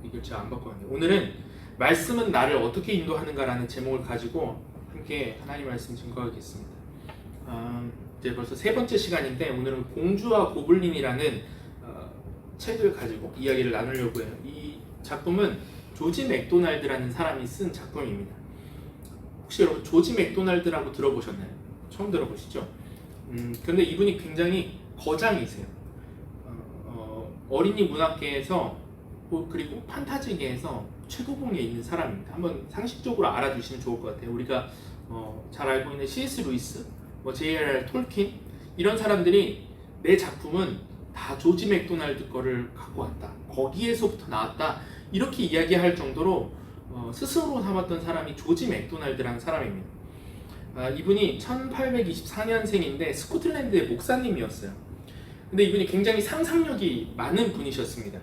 이걸 제가 안 바꿨네요. 오늘은 말씀은 나를 어떻게 인도하는가라는 제목을 가지고 함께 하나님 말씀 증거하겠습니다. 이제 벌써 세 번째 시간인데 오늘은 공주와 고블린이라는 책을 가지고 이야기를 나누려고 해요. 이 작품은 조지 맥도날드라는 사람이 쓴 작품입니다. 혹시 여러분 조지 맥도날드라고 들어보셨나요? 처음 들어보시죠? 근데 이분이 굉장히 거장이세요. 어린이 문학계에서 그리고 판타지계에서 최고봉에 있는 사람입니다. 한번 상식적으로 알아두시면 좋을 것 같아요. 우리가 잘 알고 있는 C.S. 루이스, J.R.R. 톨킨 이런 사람들이 내 작품은 다 조지 맥도날드 거를 갖고 왔다. 거기에서부터 나왔다. 이렇게 이야기할 정도로 스스로 삼았던 사람이 조지 맥도날드라는 사람입니다. 이분이 1824년생인데 스코틀랜드의 목사님이었어요. 근데 이분이 굉장히 상상력이 많은 분이셨습니다.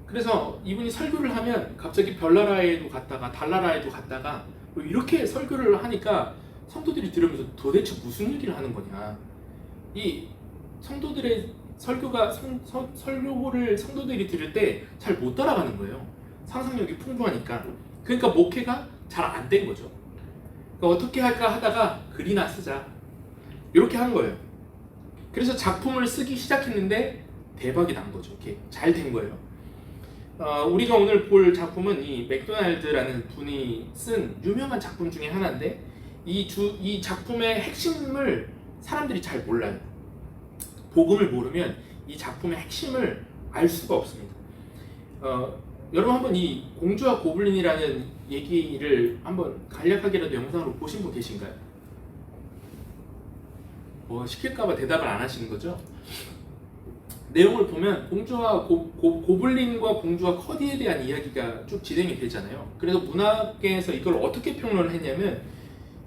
그래서 이분이 설교를 하면 갑자기 별나라에도 갔다가 달나라에도 갔다가 뭐 이렇게 설교를 하니까 성도들이 들으면서 도대체 무슨 얘기를 하는 거냐. 이 성도들의 설교를 성도들이 들을 때 잘 못 따라가는 거예요. 상상력이 풍부하니까. 그러니까 목회가 잘 안 된 거죠. 그러니까 어떻게 할까 하다가 글이나 쓰자. 이렇게 한 거예요. 그래서 작품을 쓰기 시작했는데 대박이 난 거죠. 이렇게 잘 된 거예요. 우리가 오늘 볼 작품은 이 맥도날드라는 분이 쓴 유명한 작품 중에 하나인데 이 작품의 핵심을 사람들이 잘 몰라요. 복음을 모르면 이 작품의 핵심을 알 수가 없습니다. 여러분 한번 이 공주와 고블린이라는 얘기를 한번 간략하게라도 영상으로 보신 분 계신가요? 시킬까봐 대답을 안 하시는 거죠? 내용을 보면 공주와 고블린과 공주와 커디에 대한 이야기가 쭉 진행이 되잖아요. 그래서 문학계에서 이걸 어떻게 평론을 했냐면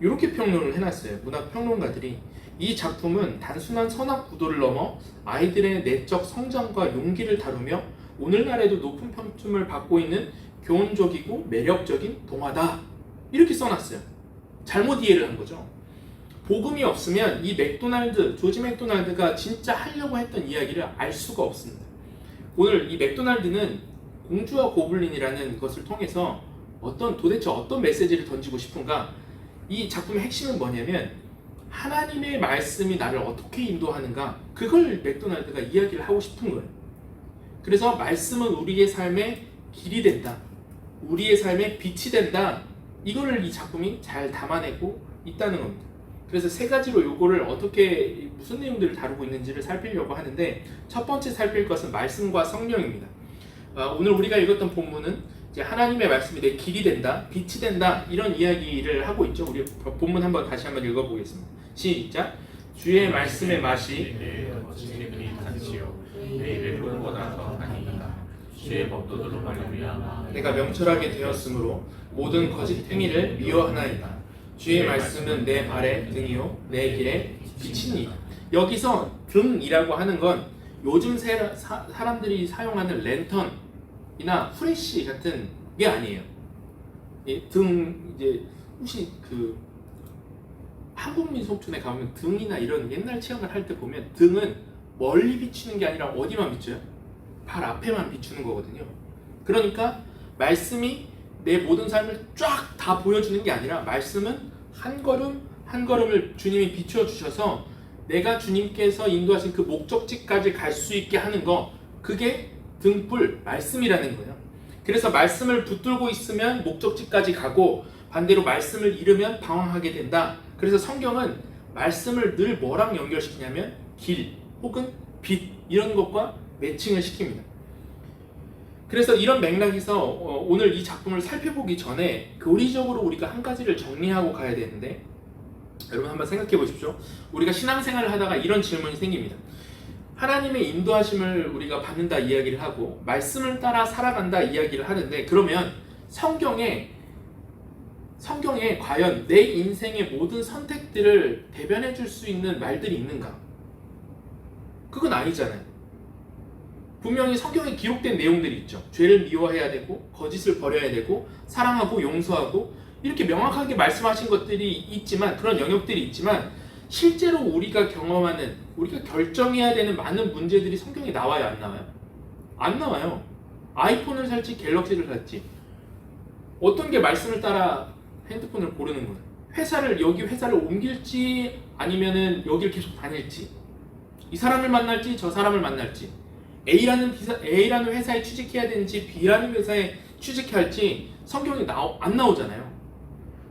이렇게 평론을 해놨어요. 문학 평론가들이 이 작품은 단순한 선악 구도를 넘어 아이들의 내적 성장과 용기를 다루며 오늘날에도 높은 평점을 받고 있는 교훈적이고 매력적인 동화다. 이렇게 써놨어요. 잘못 이해를 한 거죠. 복음이 없으면 이 조지 맥도날드가 진짜 하려고 했던 이야기를 알 수가 없습니다. 오늘 이 맥도날드는 공주와 고블린이라는 것을 통해서 도대체 어떤 메시지를 던지고 싶은가? 이 작품의 핵심은 뭐냐면 하나님의 말씀이 나를 어떻게 인도하는가? 그걸 맥도날드가 이야기를 하고 싶은 거예요. 그래서 말씀은 우리의 삶의 길이 된다. 우리의 삶의 빛이 된다. 이거를 이 작품이 잘 담아내고 있다는 겁니다. 그래서 세 가지로 요거를 어떻게 무슨 내용들을 다루고 있는지를 살피려고 하는데 첫 번째 살필 것은 말씀과 성령입니다. 오늘 우리가 읽었던 본문은 이제 하나님의 말씀이 내 길이 된다, 빛이 된다 이런 이야기를 하고 있죠. 우리 본문 다시 한번 읽어보겠습니다. 시작. 주의 말씀의 맛이 내 어찌니 단지요 내 외로움보다 더 아니니라. 주의 법도들로 말미암아 내가 명철하게 되었으므로 모든 거짓 행위를 미워하나이다. 주의 말씀은 내 발의 등이요 내 길의 빛이니이다. 여기서 등이라고 하는 건 요즘 사람들이 사용하는 랜턴이나 후레쉬 같은 게 아니에요. 등 이제 혹시 한국민속촌에 가면 등이나 이런 옛날 체험을 할 때 보면 등은 멀리 비추는 게 아니라 어디만 비춰요? 발 앞에만 비추는 거거든요. 그러니까 말씀이 내 모든 삶을 쫙 다 보여주는 게 아니라 말씀은 한 걸음 한 걸음을 주님이 비춰주셔서 내가 주님께서 인도하신 그 목적지까지 갈 수 있게 하는 거, 그게 등불 말씀이라는 거예요. 그래서 말씀을 붙들고 있으면 목적지까지 가고 반대로 말씀을 잃으면 방황하게 된다. 그래서 성경은 말씀을 늘 뭐랑 연결시키냐면 길 혹은 빛 이런 것과 매칭을 시킵니다. 그래서 이런 맥락에서 오늘 이 작품을 살펴보기 전에 교리적으로 우리가 한 가지를 정리하고 가야 되는데 여러분 한번 생각해 보십시오. 우리가 신앙생활을 하다가 이런 질문이 생깁니다. 하나님의 인도하심을 우리가 받는다 이야기를 하고 말씀을 따라 살아간다 이야기를 하는데 그러면 성경에 과연 내 인생의 모든 선택들을 대변해 줄 수 있는 말들이 있는가? 그건 아니잖아요. 분명히 성경에 기록된 내용들이 있죠. 죄를 미워해야 되고 거짓을 버려야 되고 사랑하고 용서하고 이렇게 명확하게 말씀하신 것들이 있지만 그런 영역들이 있지만 실제로 우리가 경험하는 우리가 결정해야 되는 많은 문제들이 성경에 나와요? 안 나와요? 안 나와요. 아이폰을 살지 갤럭시를 살지 어떤 게 말씀을 따라 핸드폰을 고르는 거예요. 여기 회사를 옮길지 아니면은 여기를 계속 다닐지, 이 사람을 만날지 저 사람을 만날지, A라는 회사에 취직해야 되는지 B라는 회사에 취직해야 할지 성경이 안 나오잖아요.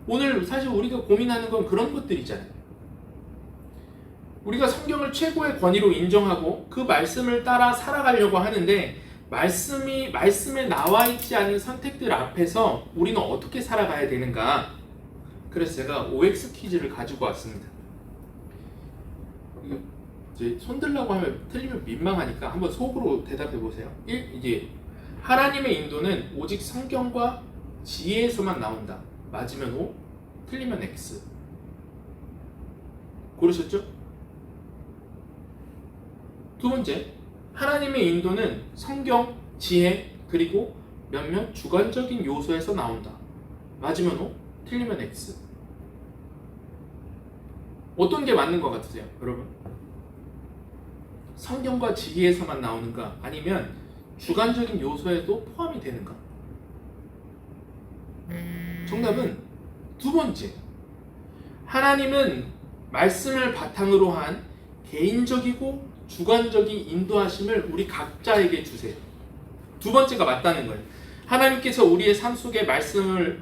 오늘 사실 우리가 고민하는 건 그런 것들이잖아요. 우리가 성경을 최고의 권위로 인정하고 그 말씀을 따라 살아가려고 하는데 말씀에 나와 있지 않은 선택들 앞에서 우리는 어떻게 살아가야 되는가? 그래서 제가 OX 퀴즈를 가지고 왔습니다. 이제 손들라고 하면 틀리면 민망하니까 한번 속으로 대답해 보세요. 이제 하나님의 인도는 오직 성경과 지혜에서만 나온다. 맞으면 O, 틀리면 X. 고르셨죠? 두 번째, 하나님의 인도는 성경, 지혜, 그리고 몇몇 주관적인 요소에서 나온다. 맞으면 O, 틀리면 X. 어떤 게 맞는 것 같으세요, 여러분? 성경과 지혜에서만 나오는가? 아니면 주관적인 요소에도 포함이 되는가? 정답은 두 번째. 하나님은 말씀을 바탕으로 한 개인적이고 주관적인 인도하심을 우리 각자에게 주세요. 두 번째가 맞다는 거예요. 하나님께서 우리의 삶 속에 말씀을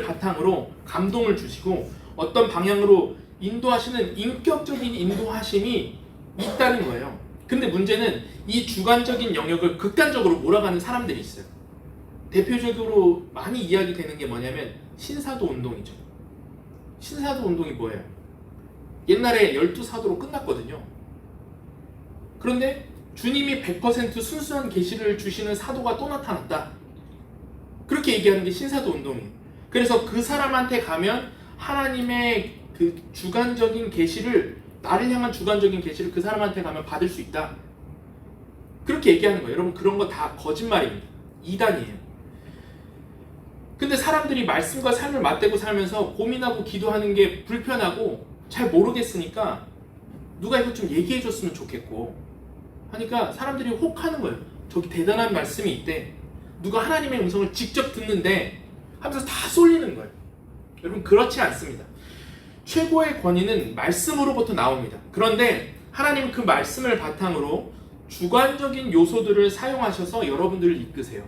바탕으로 감동을 주시고 어떤 방향으로 인도하시는 인격적인 인도하심이 있다는 거예요. 근데 문제는 이 주관적인 영역을 극단적으로 몰아가는 사람들이 있어요. 대표적으로 많이 이야기되는 게 뭐냐면 신사도 운동이죠. 신사도 운동이 뭐예요? 옛날에 12사도로 끝났거든요. 그런데 주님이 100% 순수한 계시를 주시는 사도가 또 나타났다. 그렇게 얘기하는 게 신사도 운동이에요. 그래서 그 사람한테 가면 하나님의 그 주관적인 계시를, 나를 향한 주관적인 계시를 그 사람한테 가면 받을 수 있다. 그렇게 얘기하는 거예요. 여러분, 그런 거 다 거짓말입니다. 이단이에요. 근데 사람들이 말씀과 삶을 맞대고 살면서 고민하고 기도하는 게 불편하고 잘 모르겠으니까 누가 이거 좀 얘기해 줬으면 좋겠고 하니까 사람들이 혹하는 거예요. 저기 대단한 말씀이 있대. 누가 하나님의 음성을 직접 듣는데 하면서 다 쏠리는 거예요. 여러분, 그렇지 않습니다. 최고의 권위는 말씀으로부터 나옵니다. 그런데 하나님은 그 말씀을 바탕으로 주관적인 요소들을 사용하셔서 여러분들을 이끄세요.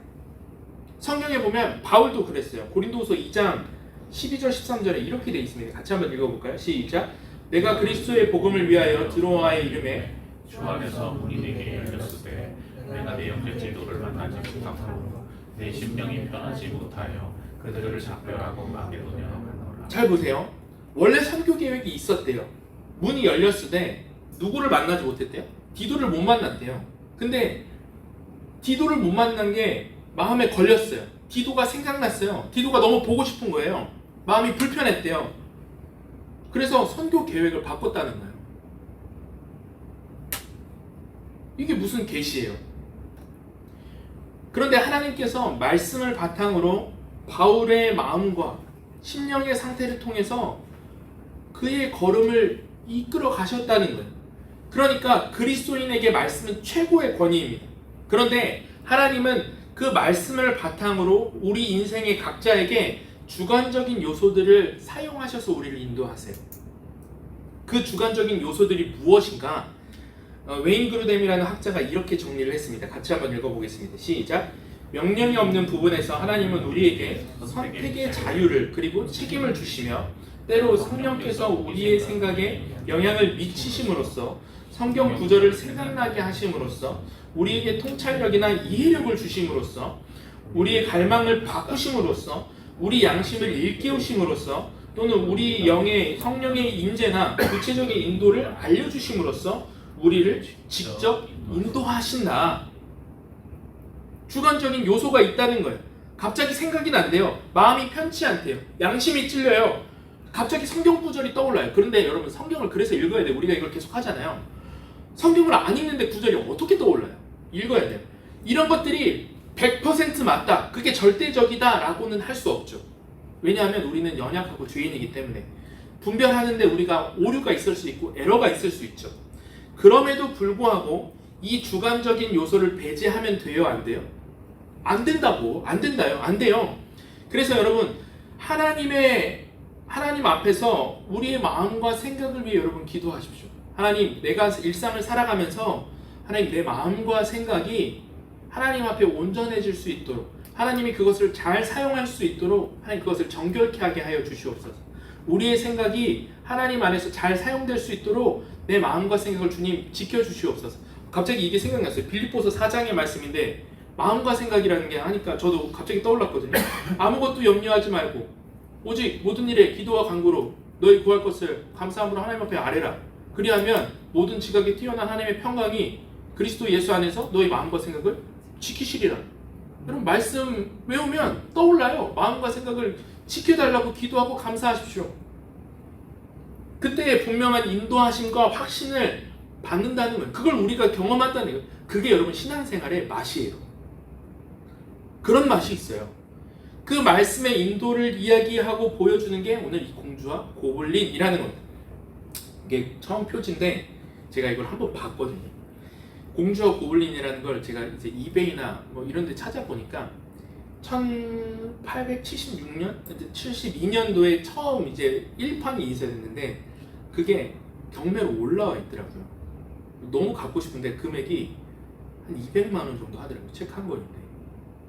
성경에 보면 바울도 그랬어요. 고린도후서 2장 12절 13절에 이렇게 돼 있습니다. 같이 한번 읽어볼까요? 시작. 내가 그리스도의 복음을 위하여 드로아의 이름에 주 안에서 문이 내게 열렸을 때 내가 내 형제 제도를 만나지 못하고 내 심령이 편하지 못하여 그들을 작별하고 마게도냐로 가노라. 잘 보세요. 원래 선교 계획이 있었대요. 문이 열렸을 때 누구를 만나지 못했대요? 디도를 못 만났대요. 근데 디도를 못 만난 게 마음에 걸렸어요. 디도가 생각났어요. 디도가 너무 보고 싶은 거예요. 마음이 불편했대요. 그래서 선교 계획을 바꿨다는 거예요. 이게 무슨 계시예요? 그런데 하나님께서 말씀을 바탕으로 바울의 마음과 심령의 상태를 통해서 그의 걸음을 이끌어 가셨다는 거예요. 그러니까 그리스도인에게 말씀은 최고의 권위입니다. 그런데 하나님은 그 말씀을 바탕으로 우리 인생의 각자에게 주관적인 요소들을 사용하셔서 우리를 인도하세요. 그 주관적인 요소들이 무엇인가? 웨인 그루뎀이라는 학자가 이렇게 정리를 했습니다. 같이 한번 읽어보겠습니다. 시작. 명령이 없는 부분에서 하나님은 우리에게 선택의 자유를 그리고 책임을 주시며 때로 성령께서 우리의 생각에 영향을 미치심으로써 성경 구절을 생각나게 하심으로써 우리에게 통찰력이나 이해력을 주심으로써 우리의 갈망을 바꾸심으로써 우리 양심을 일깨우심으로써 또는 우리 영의 성령의 임재나 구체적인 인도를 알려주심으로써 우리를 직접 인도하신다. 주관적인 요소가 있다는 거예요. 갑자기 생각이 난대요. 마음이 편치 않대요. 양심이 찔려요. 갑자기 성경 구절이 떠올라요. 그런데 여러분, 성경을 그래서 읽어야 돼요. 우리가 이걸 계속 하잖아요. 성경을 안 읽는데 구절이 어떻게 떠올라요? 읽어야 돼요. 이런 것들이 100% 맞다, 그게 절대적이다 라고는 할 수 없죠. 왜냐하면 우리는 연약하고 죄인이기 때문에 분별하는데 우리가 오류가 있을 수 있고 에러가 있을 수 있죠. 그럼에도 불구하고 이 주관적인 요소를 배제하면 돼요, 안 돼요? 안 된다고. 안 된다요. 안 돼요. 그래서 여러분 하나님 앞에서 우리의 마음과 생각을 위해 여러분 기도하십시오. 하나님, 내가 일상을 살아가면서 하나님 내 마음과 생각이 하나님 앞에 온전해질 수 있도록, 하나님이 그것을 잘 사용할 수 있도록 하나님 그것을 정결케 하게 하여 주시옵소서. 우리의 생각이 하나님 안에서 잘 사용될 수 있도록 내 마음과 생각을 주님 지켜주시옵소서. 갑자기 이게 생각났어요. 빌립보서 4장의 말씀인데 마음과 생각이라는 게 하니까 저도 갑자기 떠올랐거든요. 아무것도 염려하지 말고 오직 모든 일에 기도와 간구로 너희 구할 것을 감사함으로 하나님 앞에 아뢰라. 그리하면 모든 지각에 뛰어난 하나님의 평강이 그리스도 예수 안에서 너희 마음과 생각을 지키시리라. 여러분 말씀 외우면 떠올라요. 마음과 생각을 지켜달라고 기도하고 감사하십시오. 그때 분명한 인도하심과 확신을 받는다는 거예요. 그걸 우리가 경험한다는 거예요. 그게 여러분 신앙생활의 맛이에요. 그런 맛이 있어요. 그 말씀의 인도를 이야기하고 보여주는 게 오늘 이 공주와 고블린이라는 겁니다. 이게 처음 표지인데 제가 이걸 한번 봤거든요. 공주와 고블린이라는 걸 제가 이제 이베이나 뭐 이런 데 찾아보니까 1876년, 72년도에 처음 이제 1판이 이사됐는데 그게 경매로 올라와 있더라고요. 너무 갖고 싶은데 금액이 한 200만 원 정도 하더라고요. 책 한 권인데.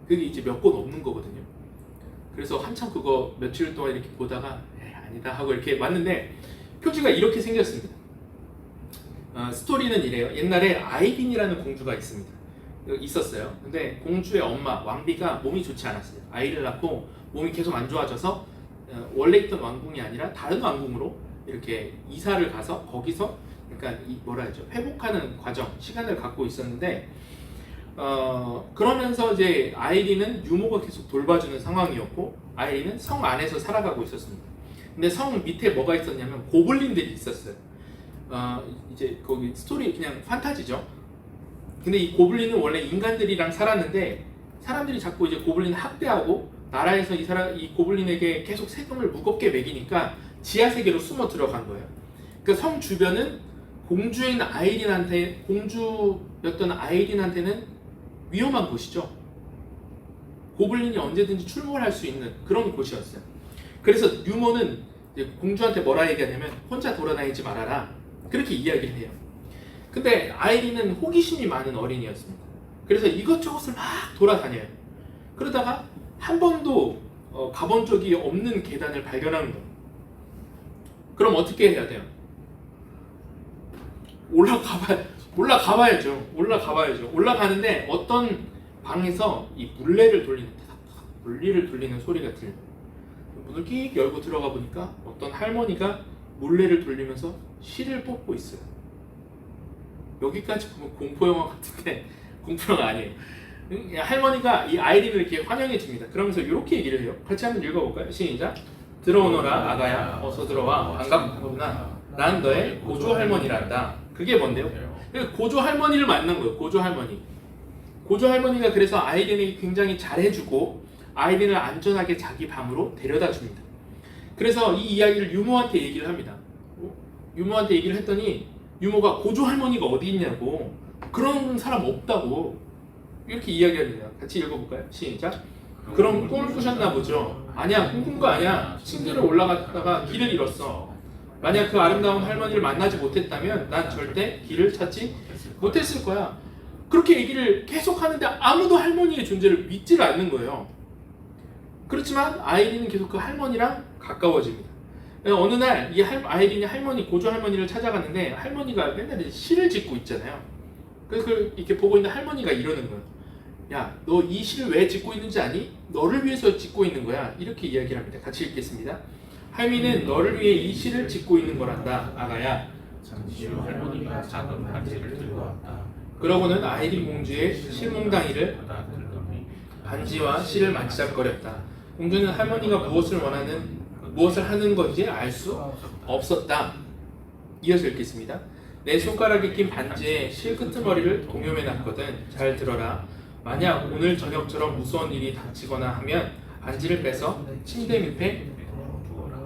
그게 이제 몇 권 없는 거거든요. 그래서 한참 그거 며칠 동안 이렇게 보다가 아니다 하고 이렇게 왔는데 표지가 이렇게 생겼습니다. 스토리는 이래요. 옛날에 아이린이라는 공주가 있었어요. 근데 공주의 엄마 왕비가 몸이 좋지 않았어요. 아이를 낳고 몸이 계속 안 좋아져서 원래 있던 왕궁이 아니라 다른 왕궁으로 이렇게 이사를 가서 거기서 그러니까 뭐라 하죠, 회복하는 과정, 시간을 갖고 있었는데 그러면서 이제 아이린은 유모가 계속 돌봐주는 상황이었고 아이린은 성 안에서 살아가고 있었습니다. 근데 성 밑에 뭐가 있었냐면 고블린들이 있었어요. 이제 거기 스토리 그냥 판타지죠. 근데 이 고블린은 원래 인간들이랑 살았는데 사람들이 자꾸 이제 고블린을 학대하고 나라에서 이 고블린에게 계속 세금을 무겁게 매기니까 지하 세계로 숨어 들어간 거예요. 그러니까 성 주변은 공주였던 아이린한테는 위험한 곳이죠. 고블린이 언제든지 출몰할 수 있는 그런 곳이었어요. 그래서 유모는 공주한테 뭐라 얘기하냐면 혼자 돌아다니지 말아라. 그렇게 이야기를 해요. 근데 아이린은 호기심이 많은 어린이였습니다. 그래서 이것저것을 막 돌아다녀요. 그러다가 한 번도 가본 적이 없는 계단을 발견하는 거예요. 그럼 어떻게 해야 돼요? 올라가봐야죠. 올라가는데 어떤 방에서 이 물리를 돌리는 소리가 들려요. 문을 끽 열고 들어가 보니까 어떤 할머니가 물레를 돌리면서 실을 뽑고 있어요. 여기까지 보면 공포영화 같은데 공포영화 아니에요. 할머니가 이 아이린을 이렇게 환영해 줍니다. 그러면서 이렇게 얘기를 해요. 같이 한번 읽어볼까요? 시작. 들어오너라 아가야, 어서 들어와. 반갑구나. 난 너의 고조 할머니란다. 그게 뭔데요? 고조 할머니를 만난 거예요. 고조 할머니가 그래서 아이린에게 굉장히 잘해주고 아이린을 안전하게 자기 방으로 데려다 줍니다. 그래서 이 이야기를 유모한테 얘기를 합니다. 유모한테 얘기를 했더니 유모가 고조 할머니가 어디 있냐고, 그런 사람 없다고 이렇게 이야기합니다. 같이 읽어볼까요? 시작. 그럼 꿈을 꾸셨나 보죠? 아니야, 꿈꾼 거 아니야. 층들을 올라갔다가 길을 잃었어. 만약 그 아름다운 할머니를 만나지 못했다면 난 절대 길을 찾지 못했을 거야. 그렇게 얘기를 계속 하는데 아무도 할머니의 존재를 믿지를 않는 거예요. 그렇지만 아이린은 계속 그 할머니랑 가까워집니다. 어느 날 이 아이린이 고조 할머니를 찾아갔는데 할머니가 맨날 시를 짓고 있잖아요. 그래서 이렇게 보고 있는 할머니가 이러는 거예요. 야, 너 이 시를 왜 짓고 있는지 아니? 너를 위해서 짓고 있는 거야. 이렇게 이야기를 합니다. 같이 읽겠습니다. 할미는 너를 위해 이 시를 짓고 있는 거란다, 아가야. 잠시 후 할머니가 작은 반지를 들고 왔다. 그러고는 아이린 공주의 실몽당이를 반지와 실을 만지작거렸다. 공주는 할머니가 무엇을 하는 건지 알 수 없었다. 이어서 읽겠습니다. 내 손가락에 낀 반지에 실 끄트머리를 동여매 놨거든. 잘 들어라. 만약 오늘 저녁처럼 무서운 일이 닥치거나 하면 반지를 빼서 침대 밑에 두어라.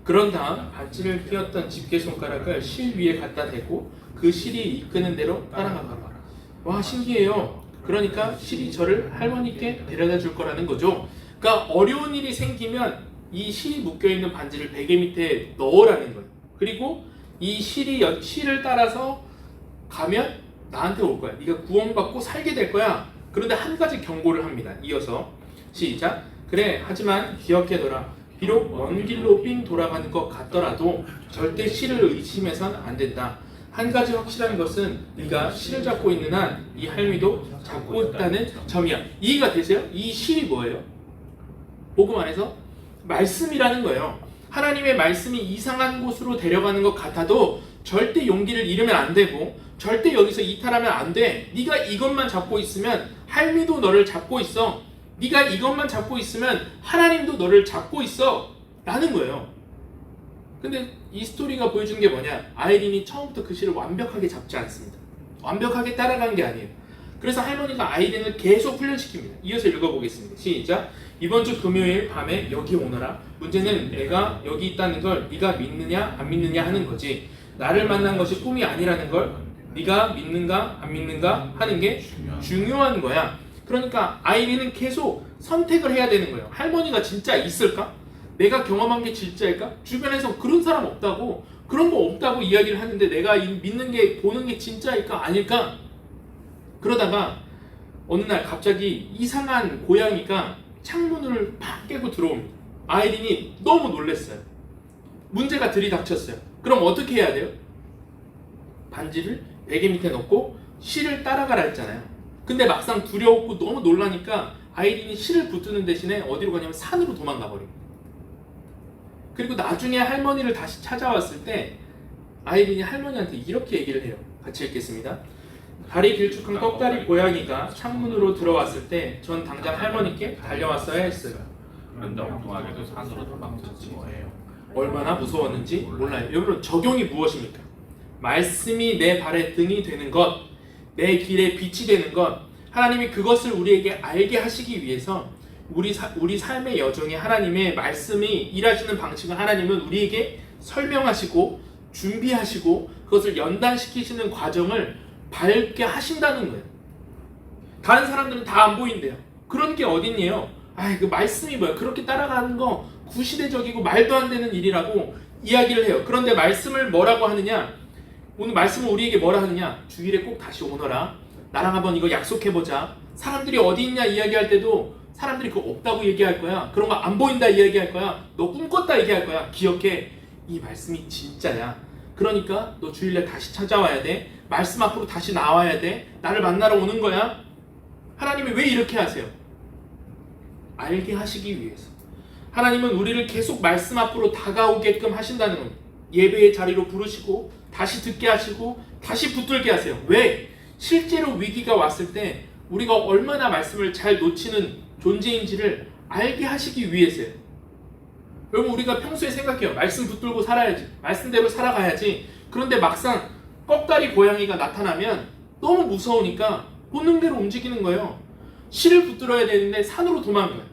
그런 다음 반지를 끼웠던 집게 손가락을 실 위에 갖다 대고 그 실이 이끄는 대로 따라가거라. 와, 신기해요. 그러니까 실이 저를 할머니께 데려다 줄 거라는 거죠. 그러니까 어려운 일이 생기면 이 실이 묶여있는 반지를 베개 밑에 넣으라는 거예요. 그리고 이 실을 따라서 가면 나한테 올 거야. 네가 구원받고 살게 될 거야. 그런데 한 가지 경고를 합니다. 이어서 시작. 그래, 하지만 기억해둬라. 비록 먼 길로 삥 돌아가는 것 같더라도 절대 실을 의심해선 안 된다. 한 가지 확실한 것은 네가 실을 잡고 있는 한 이 할미도 잡고 있다는 점이야. 이해가 되세요? 이 실이 뭐예요? 복음 안에서 말씀이라는 거예요. 하나님의 말씀이 이상한 곳으로 데려가는 것 같아도 절대 용기를 잃으면 안 되고 절대 여기서 이탈하면 안 돼. 네가 이것만 잡고 있으면 할미도 너를 잡고 있어. 네가 이것만 잡고 있으면 하나님도 너를 잡고 있어 라는 거예요. 근데 이 스토리가 보여주는 게 뭐냐? 아이린이 처음부터 그 실을 완벽하게 잡지 않습니다. 완벽하게 따라간 게 아니에요. 그래서 할머니가 아이린을 계속 훈련시킵니다. 이어서 읽어보겠습니다. 시작. 이번 주 금요일 밤에 여기 오너라. 문제는 내가 여기 있다는 걸 네가 믿느냐 안 믿느냐 하는 거지. 나를 만난 것이 꿈이 아니라는 걸 네가 믿는가 안 믿는가 하는 게 중요한 거야. 그러니까 아이린은 계속 선택을 해야 되는 거예요. 할머니가 진짜 있을까? 내가 경험한 게 진짜일까? 주변에서 그런 사람 없다고, 그런 거 없다고 이야기를 하는데 내가 믿는 게, 보는 게 진짜일까? 아닐까? 그러다가 어느 날 갑자기 이상한 고양이가 창문을 팍 깨고 들어옵니다. 아이린이 너무 놀랐어요. 문제가 들이닥쳤어요. 그럼 어떻게 해야 돼요? 반지를 베개 밑에 넣고 실을 따라가라 했잖아요. 근데 막상 두려웠고 너무 놀라니까 아이린이 실을 붙드는 대신에 어디로 가냐면 산으로 도망가 버립니다. 그리고 나중에 할머니를 다시 찾아왔을 때 아이린이 할머니한테 이렇게 얘기를 해요. 같이 읽겠습니다. 다리 길쭉한 꺽다리 고양이가 창문으로 들어왔을 때 전 당장 할머니께 달려왔어야 했어요. 그런데 엉뚱하게도 산으로 도망쳤지 뭐예요. 얼마나 무서웠는지 몰라요. 여러분, 적용이 무엇입니까? 말씀이 내 발의 등이 되는 것, 내 길에 빛이 되는 것, 하나님이 그것을 우리에게 알게 하시기 위해서 우리 삶의 여정에 하나님의 말씀이 일하시는 방식을 하나님은 우리에게 설명하시고 준비하시고 그것을 연단시키시는 과정을 밝게 하신다는 거예요. 다른 사람들은 다 안 보인대요. 그런 게 어딨니요? 그 말씀이 뭐야? 그렇게 따라가는 거 구시대적이고 말도 안 되는 일이라고 이야기를 해요. 그런데 말씀을 뭐라고 하느냐? 오늘 말씀은 우리에게 뭐라 하느냐? 주일에 꼭 다시 오너라. 나랑 한번 이거 약속해보자. 사람들이 어디 있냐 이야기할 때도 사람들이 그거 없다고 얘기할 거야. 그런 거 안 보인다 이야기할 거야. 너 꿈꿨다 얘기할 거야. 기억해. 이 말씀이 진짜야. 그러니까 너 주일날 다시 찾아와야 돼. 말씀 앞으로 다시 나와야 돼. 나를 만나러 오는 거야. 하나님이 왜 이렇게 하세요? 알게 하시기 위해서. 하나님은 우리를 계속 말씀 앞으로 다가오게끔 하신다는 겁니다. 예배의 자리로 부르시고 다시 듣게 하시고 다시 붙들게 하세요. 왜? 실제로 위기가 왔을 때 우리가 얼마나 말씀을 잘 놓치는 존재인지를 알게 하시기 위해서요. 여러분, 우리가 평소에 생각해요. 말씀 붙들고 살아야지. 말씀대로 살아가야지. 그런데 막상 꺽다리 고양이가 나타나면 너무 무서우니까 본능대로 움직이는 거예요. 실을 붙들어야 되는데 산으로 도망가요.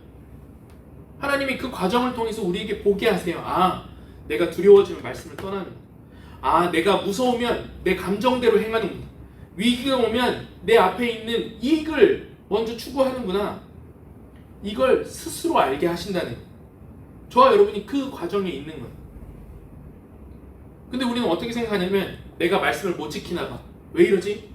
하나님이 그 과정을 통해서 우리에게 보게 하세요. 내가 두려워지면 말씀을 떠나는구나. 내가 무서우면 내 감정대로 행하는구나. 위기가 오면 내 앞에 있는 이익을 먼저 추구하는구나. 이걸 스스로 알게 하신다는 거예요. 저와 여러분이 그 과정에 있는 거예요. 근데 우리는 어떻게 생각하냐면 내가 말씀을 못 지키나 봐. 왜 이러지?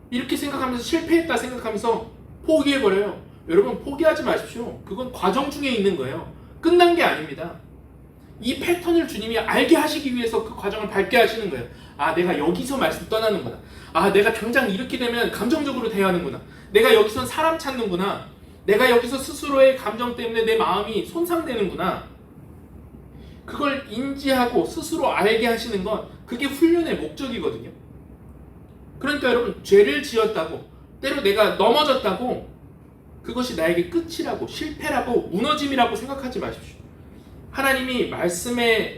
이렇게 생각하면서 실패했다 생각하면서 포기해버려요. 여러분, 포기하지 마십시오. 그건 과정 중에 있는 거예요. 끝난 게 아닙니다. 이 패턴을 주님이 알게 하시기 위해서 그 과정을 밟게 하시는 거예요. 내가 여기서 말씀 떠나는구나. 내가 당장 이렇게 되면 감정적으로 대하는구나. 내가 여기선 사람 찾는구나. 내가 여기서 스스로의 감정 때문에 내 마음이 손상되는구나. 그걸 인지하고 스스로 알게 하시는 건 그게 훈련의 목적이거든요. 그러니까 여러분, 죄를 지었다고, 때로 내가 넘어졌다고 그것이 나에게 끝이라고, 실패라고, 무너짐이라고 생각하지 마십시오. 하나님이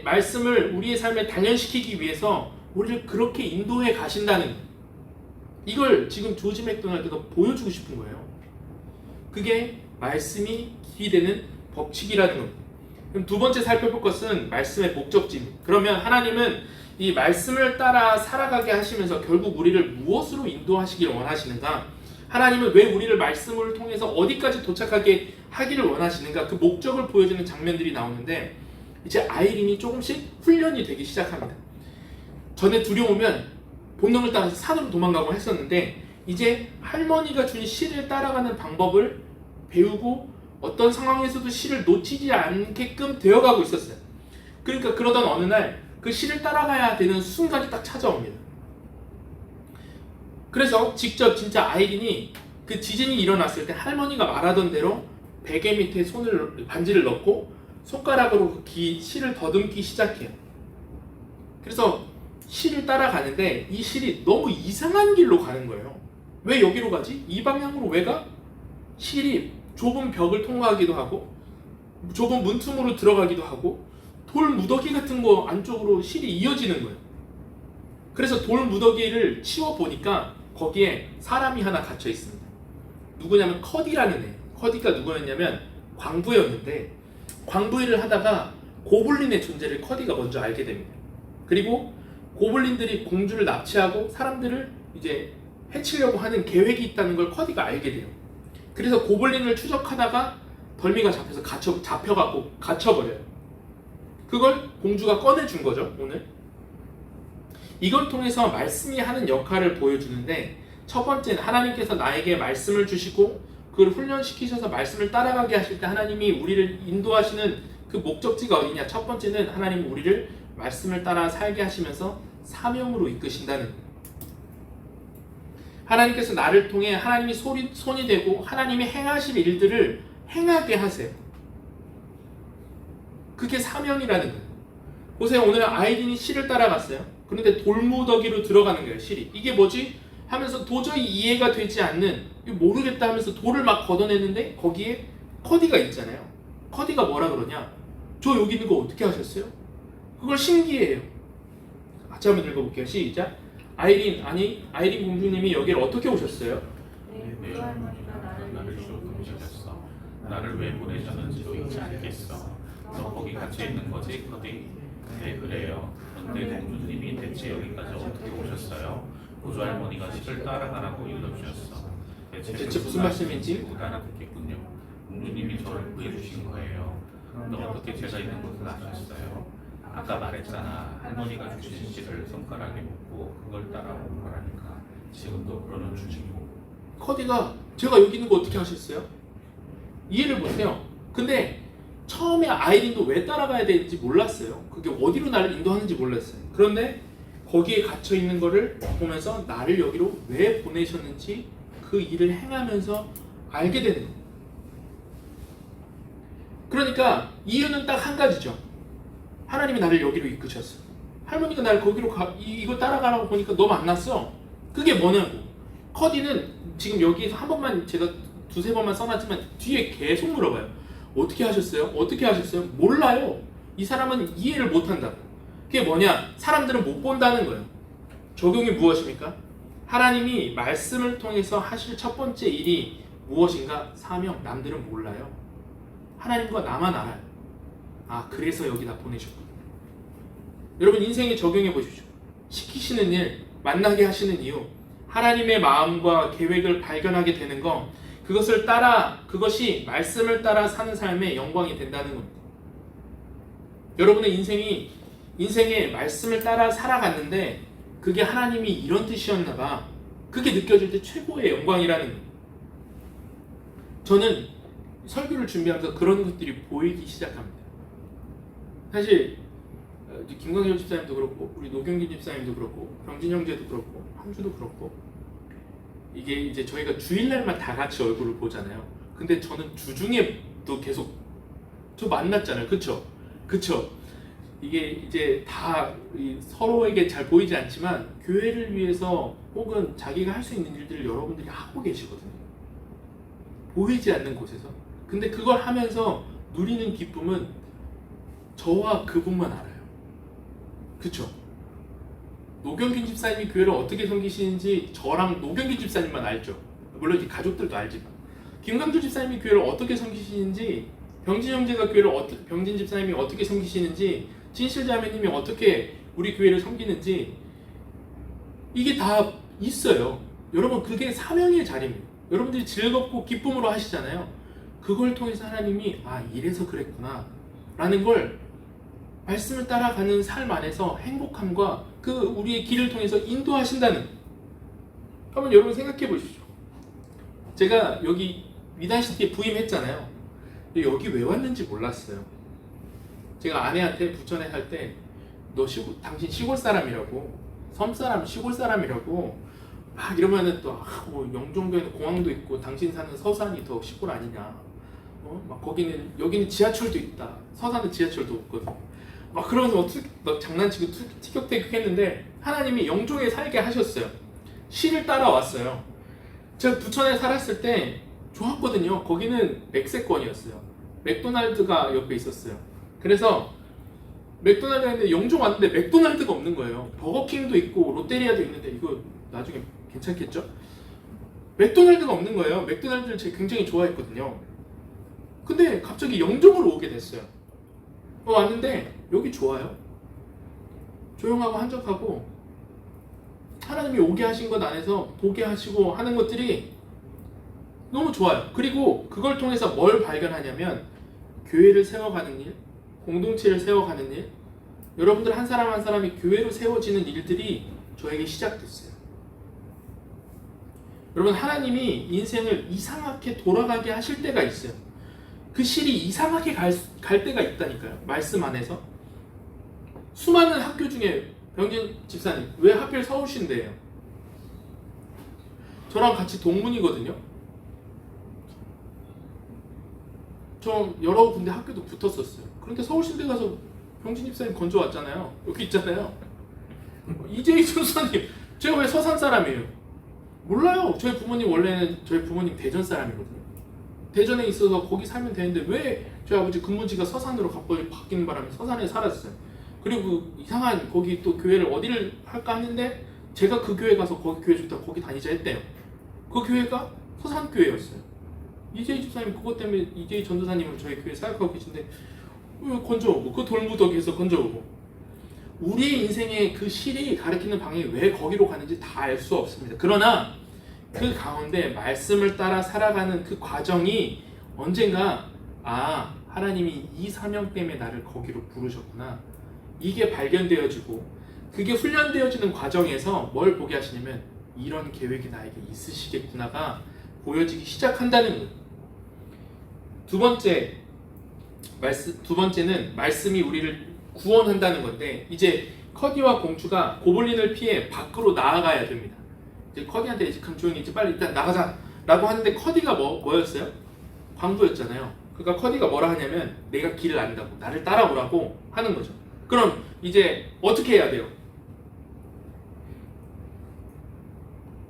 말씀을 우리의 삶에 단련시키기 위해서 우리를 그렇게 인도해 가신다는 거예요. 이걸 지금 조지 맥도날드가 보여주고 싶은 거예요. 그게 말씀이 길이 되는 법칙이라는 겁니다. 그럼 두 번째 살펴볼 것은 말씀의 목적지입니다. 그러면 하나님은 이 말씀을 따라 살아가게 하시면서 결국 우리를 무엇으로 인도하시길 원하시는가? 하나님은 왜 우리를 말씀을 통해서 어디까지 도착하게 하기를 원하시는가? 그 목적을 보여주는 장면들이 나오는데 이제 아이린이 조금씩 훈련이 되기 시작합니다. 전에 두려우면 본능을 따라서 산으로 도망가고 했었는데 이제 할머니가 준 실을 따라가는 방법을 배우고 어떤 상황에서도 실을 놓치지 않게끔 되어가고 있었어요. 그러니까 그러던 어느 날 그 실을 따라가야 되는 순간이 딱 찾아옵니다. 그래서 직접 진짜 아이린이 그 지진이 일어났을 때 할머니가 말하던 대로 베개 밑에 반지를 넣고 손가락으로 실을 더듬기 시작해요. 그래서 실을 따라가는데 이 실이 너무 이상한 길로 가는 거예요. 왜 여기로 가지? 이 방향으로 왜 가? 실이 좁은 벽을 통과하기도 하고 좁은 문틈으로 들어가기도 하고 돌 무더기 같은 거 안쪽으로 실이 이어지는 거예요. 그래서 돌 무더기를 치워보니까 거기에 사람이 하나 갇혀 있습니다. 누구냐면 커디라는 애. 커디가 누구였냐면 광부였는데 광부 일을 하다가 고블린의 존재를 커디가 먼저 알게 됩니다. 그리고 고블린들이 공주를 납치하고 사람들을 이제 해치려고 하는 계획이 있다는 걸 커디가 알게 돼요. 그래서 고블린을 추적하다가 덜미가 잡혀서 잡혀갖고 갇혀버려요. 그걸 공주가 꺼내준 거죠, 오늘. 이걸 통해서 말씀이 하는 역할을 보여주는데 첫 번째는 하나님께서 나에게 말씀을 주시고 그걸 훈련시키셔서 말씀을 따라가게 하실 때 하나님이 우리를 인도하시는 그 목적지가 어디냐? 첫 번째는 하나님이 우리를 말씀을 따라 살게 하시면서 사명으로 이끄신다는 거예요. 하나님께서 나를 통해 하나님이 손이 되고 하나님이 행하실 일들을 행하게 하세요. 그게 사명이라는 거예요. 보세요. 오늘 아이린이 실을 따라갔어요. 그런데 돌무더기로 들어가는 거예요. 실이. 이게 뭐지? 하면서 도저히 이해가 되지 않는, 모르겠다 하면서 돌을 막 걷어내는데 거기에 커디가 있잖아요. 커디가 뭐라 그러냐? 저 여기 있는 거 어떻게 하셨어요? 그걸 신기해해요. 같이 한번 읽어볼게요. 시작. 아이린 공주님이 여기를 어떻게 오셨어요? 내 할머니가 나를 죽음시켰어. 나를 왜 보내셨는지도 잊지 않겠어. 너 거기 갇혀 있는 거지, 커디? 네, 그래요. 그런데 공주님이 대체 여기까지 어떻게 오셨어요? 고조 할머니가 실을 따라가라고 일러주셨어. 대체 무슨 말씀인지 못 알아듣겠군요. 공주님이 저를 구해주신 거예요. 너 어떻게 제가 있는 곳을 아셨어요? 아까 말했잖아. 할머니가 주신 실을 손가락에 묶고 그걸 따라온 거라니까. 지금도 그러는 중이고. 커디가 제가 여기 있는 거 어떻게 하셨어요? 이해를 못해요. 근데 처음에 아이린도 왜 따라가야 되는지 몰랐어요. 그게 어디로 나를 인도하는지 몰랐어요. 그런데 거기에 갇혀 있는 거를 보면서 나를 여기로 왜 보내셨는지 그 일을 행하면서 알게 되는 거예요. 그러니까 이유는 딱 한 가지죠. 하나님이 나를 여기로 이끄셨어. 할머니가 나를 거기로 이거 따라가라고 보니까 너 만났어. 그게 뭐냐고. 커디는 지금 여기에서 한 번만 제가 두세 번만 써놨지만 뒤에 계속 물어봐요. 어떻게 하셨어요? 어떻게 하셨어요? 몰라요. 이 사람은 이해를 못한다. 그게 뭐냐? 사람들은 못 본다는 거예요. 적용이 무엇입니까? 하나님이 말씀을 통해서 하실 첫 번째 일이 무엇인가? 사명. 남들은 몰라요. 하나님과 나만 알아요. 아, 그래서 여기다 보내셨구나. 여러분 인생에 적용해 보십시오. 시키시는 일, 만나게 하시는 이유, 하나님의 마음과 계획을 발견하게 되는 거, 그것을 따라, 그것이 말씀을 따라 사는 삶의 영광이 된다는 겁니다. 여러분의 인생에 말씀을 따라 살아갔는데 그게 하나님이 이런 뜻이었나 봐. 그게 느껴질 때 최고의 영광이라는 거예요. 저는 설교를 준비하면서 그런 것들이 보이기 시작합니다. 사실 김광철 집사님도 그렇고 우리 노경기 집사님도 그렇고 병진 형제도 그렇고 황주도 그렇고 이게 이제 저희가 주일날만 다 같이 얼굴을 보잖아요. 근데 저는 주중에도 계속 저 만났잖아요. 그쵸? 이게 이제 다 서로에게 잘 보이지 않지만 교회를 위해서 혹은 자기가 할 수 있는 일들을 여러분들이 하고 계시거든요. 보이지 않는 곳에서. 근데 그걸 하면서 누리는 기쁨은 저와 그분만 알아요. 그쵸? 노경균 집사님이 교회를 어떻게 섬기시는지 저랑 노경균 집사님만 알죠. 물론 이제 가족들도 알지만 김강주 집사님이 교회를 어떻게 섬기시는지 병진 형제가 병진 집사님이 어떻게 섬기시는지 진실자매님이 어떻게 우리 교회를 섬기는지 이게 다 있어요. 여러분 그게 사명의 자리입니다. 여러분들이 즐겁고 기쁨으로 하시잖아요. 그걸 통해서 하나님이 이래서 그랬구나 라는 걸 말씀을 따라가는 삶 안에서 행복함과 그 우리의 길을 통해서 인도하신다는, 한번 여러분 생각해 보십시오. 제가 여기 위단시티에 부임했잖아요. 근데 여기 왜 왔는지 몰랐어요. 제가 아내한테 부천에 살 때 너 당신 시골 사람이라고, 섬 사람 시골 사람이라고 막 이러면은 또 뭐 영종도에는 공항도 있고 당신 사는 서산이 더 시골 아니냐, 막 여기는 지하철도 있다, 서산은 지하철도 없거든, 막 그러면서 막 장난치고 티격태격했는데 하나님이 영종에 살게 하셨어요. 시를 따라왔어요. 제가 부천에 살았을 때 좋았거든요. 거기는 맥세권이었어요. 맥도날드가 옆에 있었어요. 그래서 맥도날드 했는데 영종 왔는데 맥도날드가 없는 거예요. 버거킹도 있고 롯데리아도 있는데 이거 나중에 괜찮겠죠? 맥도날드가 없는 거예요. 맥도날드를 제가 굉장히 좋아했거든요. 근데 갑자기 영종으로 오게 됐어요. 왔는데 여기 좋아요. 조용하고 한적하고 하나님이 오게 하신 것 안에서 보게 하시고 하는 것들이 너무 좋아요. 그리고 그걸 통해서 뭘 발견하냐면 교회를 세워가는 일, 공동체를 세워가는 일, 여러분들 한 사람 한 사람이 교회로 세워지는 일들이 저에게 시작됐어요. 여러분 하나님이 인생을 이상하게 돌아가게 하실 때가 있어요. 그 실이 이상하게 갈 때가 있다니까요. 말씀 안에서. 수많은 학교 중에 병진 집사님 왜 하필 서울신대예요? 저랑 같이 동문이거든요. 저 여러 군데 학교도 붙었었어요. 그런데 서울신대 가서 병진 집사님 건져왔잖아요. 여기 있잖아요. 이재희 전사님, 제가 왜 서산 사람이에요? 몰라요. 저희 부모님 대전 사람이거든요. 대전에 있어서 거기 살면 되는데 왜 저희 아버지 근무지가 서산으로 갑자기 바뀌는 바람에 서산에 살았어요. 그리고 이상한 거기 또 교회를 어디를 할까 했는데 제가 그 교회 가서 거기 교회 좋다 거기 다니자 했대요. 그 교회가 서산교회였어요. 이재희 집사님 그것 때문에 이재희 전도사님을 저희 교회에 사역하고 계신데 건져오고 그 돌무더기에서 건져오고 우리의 인생의 그 실이 가리키는 방향이 왜 거기로 가는지 다 알 수 없습니다. 그러나 그 가운데 말씀을 따라 살아가는 그 과정이 언젠가 하나님이 이 사명 때문에 나를 거기로 부르셨구나, 이게 발견되어지고 그게 훈련되어지는 과정에서 뭘 보게 하시냐면 이런 계획이 나에게 있으시겠구나가 보여지기 시작한다는 거예요. 두 번째는 말씀이 우리를 구원한다는 건데, 이제 커디와 공주가 고블린을 피해 밖으로 나아가야 됩니다. 이제 커디한테 그럼 조용히 이제 빨리 일단 나가자 라고 하는데 커디가 뭐였어요? 광부였잖아요. 그러니까 커디가 뭐라 하냐면 내가 길을 안다고 나를 따라오라고 하는 거죠. 그럼 이제 어떻게 해야 돼요?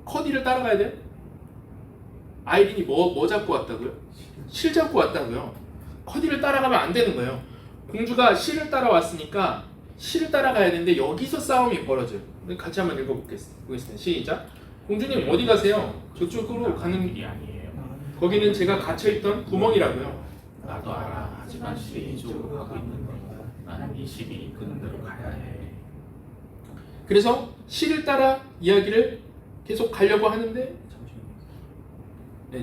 커디를 따라가야 돼요? 아이린이 뭐 잡고 왔다고요? 실 잡고 왔다고요. 커디를 따라가면 안 되는 거예요. 공주가 실을 따라왔으니까 실을 따라가야 되는데 여기서 싸움이 벌어져요. 같이 한번 읽어보겠습니다. 시작. 공주님 어디 가세요? 저쪽으로 가는 일이 아니에요. 거기는 제가 갇혀있던 구멍이라고요. 나도 알아. 하지만 실이 이쪽으로 가고 있는 거야. 나는 이 실이 이끄는 대로 가야 해. 그래서 실을 따라 이야기를 계속 가려고 하는데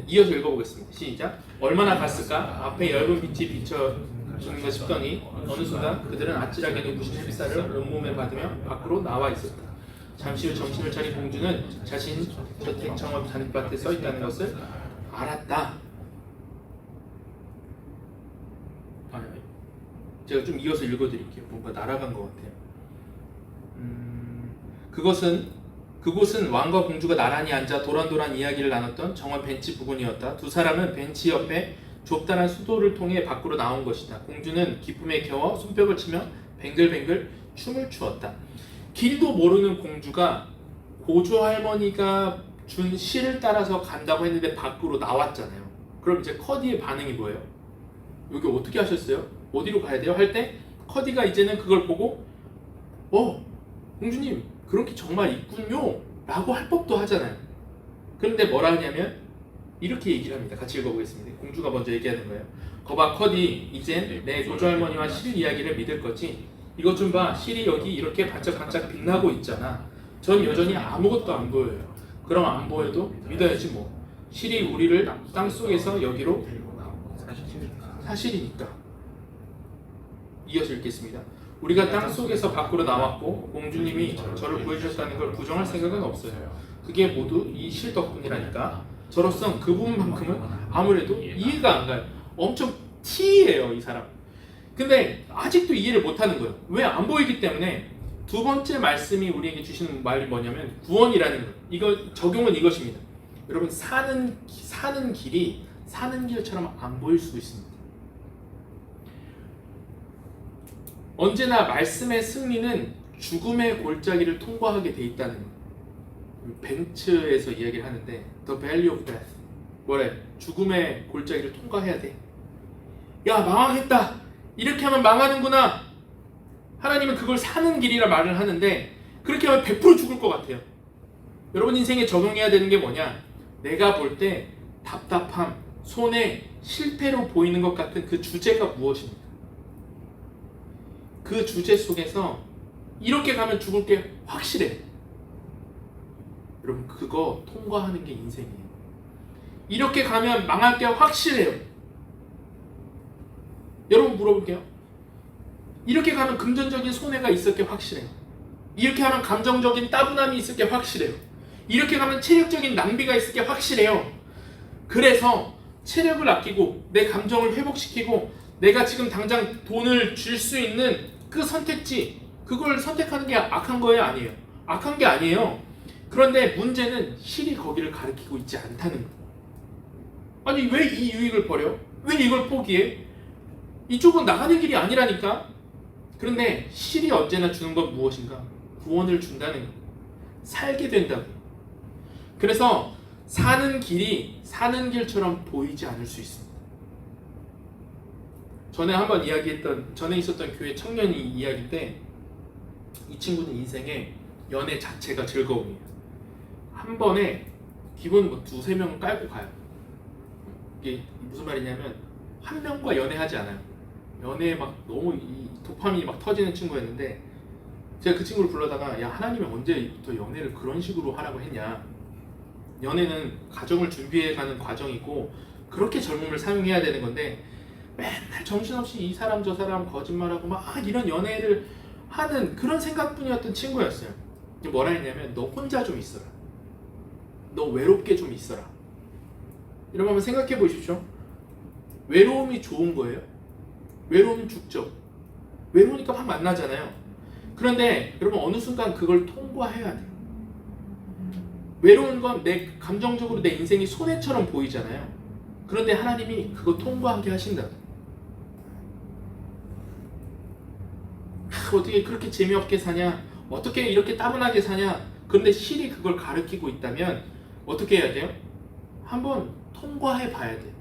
이어서 읽어보겠습니다. 시작. 얼마나 갔을까? 앞에 엷은 빛이 비춰주는가 싶더니 어느 순간 그들은 아찔하게 눈부신 햇살을 온몸에 받으며 밖으로 나와 있었다. 잠시 후 정신을 차린 공주는 자신 저택 정원 잔디밭에 서 있다는 것을 알았다. 제가 좀 이어서 읽어드릴게요. 뭔가 날아간 것 같아요. 그곳은 왕과 공주가 나란히 앉아 도란도란 이야기를 나눴던 정원 벤치 부근이었다. 두 사람은 벤치 옆에 좁다란 수도를 통해 밖으로 나온 것이다. 공주는 기쁨에 겨워 손뼉을 치며 뱅글뱅글 춤을 추었다. 길도 모르는 공주가 고조 할머니가 준 실을 따라서 간다고 했는데 밖으로 나왔잖아요. 그럼 이제 커디의 반응이 뭐예요? 여기 어떻게 하셨어요? 어디로 가야 돼요? 할 때 커디가 이제는 그걸 보고 공주님 그런 게 정말 있군요 라고 할 법도 하잖아요. 그런데 뭐라 하냐면 이렇게 얘기를 합니다. 같이 읽어보겠습니다. 공주가 먼저 얘기하는 거예요. 거봐 커디, 이젠 내 고조 할머니와 실 이야기를 믿을 거지. 이것 좀 봐. 실이 여기 이렇게 반짝반짝 빛나고 있잖아. 전 여전히 아무것도 안 보여요. 그럼 안 보여도 믿어야지 뭐. 실이 우리를 땅속에서 여기로 사실이니까. 이어서 읽겠습니다. 우리가 땅속에서 밖으로 나왔고 공주님이 저를 구해주셨다는 걸 부정할 생각은 없어요. 그게 모두 이 실 덕분이라니까. 저로선 그 부분만큼은 아무래도 이해가 안 가요. 엄청 T예요, 이 사람. 근데 아직도 이해를 못하는 거예요. 왜? 안 보이기 때문에. 두 번째 말씀이 우리에게 주시는 말이 뭐냐면 구원이라는 거. 이거 적용은 이것입니다. 여러분 사는 길이 사는 길처럼 안 보일 수도 있습니다. 언제나 말씀의 승리는 죽음의 골짜기를 통과하게 돼 있다는 거. 벤츠에서 이야기를 하는데 The Valley of Death 뭐래? 죽음의 골짜기를 통과해야 돼. 야 망하겠다. 이렇게 하면 망하는구나. 하나님은 그걸 사는 길이라 말을 하는데 그렇게 하면 100% 죽을 것 같아요. 여러분 인생에 적용해야 되는 게 뭐냐? 내가 볼 때 답답함, 손해, 실패로 보이는 것 같은 그 주제가 무엇입니까? 그 주제 속에서 이렇게 가면 죽을 게 확실해. 여러분 그거 통과하는 게 인생이에요. 이렇게 가면 망할 게 확실해요. 여러분 물어볼게요. 이렇게 가면 금전적인 손해가 있을 게 확실해요. 이렇게 하면 감정적인 따분함이 있을 게 확실해요. 이렇게 가면 체력적인 낭비가 있을 게 확실해요. 그래서 체력을 아끼고 내 감정을 회복시키고 내가 지금 당장 돈을 줄 수 있는 그 선택지, 그걸 선택하는 게 악한 거예요? 아니에요? 악한 게 아니에요. 그런데 문제는 실이 거기를 가리키고 있지 않다는 거예요. 아니 왜 이 유익을 버려? 왜 이걸 포기해? 이쪽은 나가는 길이 아니라니까. 그런데 실이 언제나 주는 건 무엇인가? 구원을 준다는 거예요. 살게 된다고. 그래서 사는 길이 사는 길처럼 보이지 않을 수 있습니다. 전에 있었던 교회 청년이 이야기 때 이 친구는 인생에 연애 자체가 즐거움이에요. 한 번에 기본 뭐 2-3명 깔고 가요. 이게 무슨 말이냐면 한 명과 연애하지 않아요. 연애에 막 너무 이 도파민이 막 터지는 친구였는데 제가 그 친구를 불러다가 야 하나님이 언제부터 연애를 그런 식으로 하라고 했냐. 연애는 가정을 준비해가는 과정이고 그렇게 젊음을 사용해야 되는 건데 맨날 정신없이 이 사람 저 사람 거짓말하고 막 이런 연애를 하는 그런 생각뿐이었던 친구였어요. 뭐라 했냐면 너 혼자 좀 있어라. 너 외롭게 좀 있어라. 이런 거 한번 생각해 보십시오. 외로움이 좋은 거예요? 외로우면 죽죠. 외로우니까 막 만나잖아요. 그런데 여러분 어느 순간 그걸 통과해야 돼요. 외로운 건 내 감정적으로 내 인생이 손해처럼 보이잖아요. 그런데 하나님이 그거 통과하게 하신다. 어떻게 그렇게 재미없게 사냐? 어떻게 이렇게 따분하게 사냐? 그런데 실이 그걸 가르치고 있다면 어떻게 해야 돼요? 한번 통과해 봐야 돼요.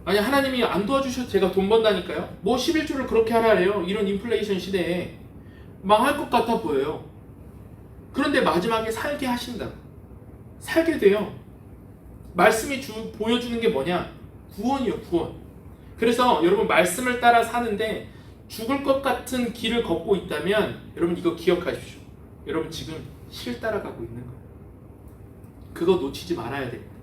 아니 하나님이 안 도와주셔서 제가 돈 번다니까요? 뭐 11조를 그렇게 하라래요. 이런 인플레이션 시대에 망할 것 같아 보여요. 그런데 마지막에 살게 하신다. 살게 돼요. 말씀이 보여주는 게 뭐냐? 구원이요, 구원. 그래서 여러분 말씀을 따라 사는데 죽을 것 같은 길을 걷고 있다면 여러분 이거 기억하십시오. 여러분 지금 실 따라가고 있는 거예요. 그거 놓치지 말아야 됩니다.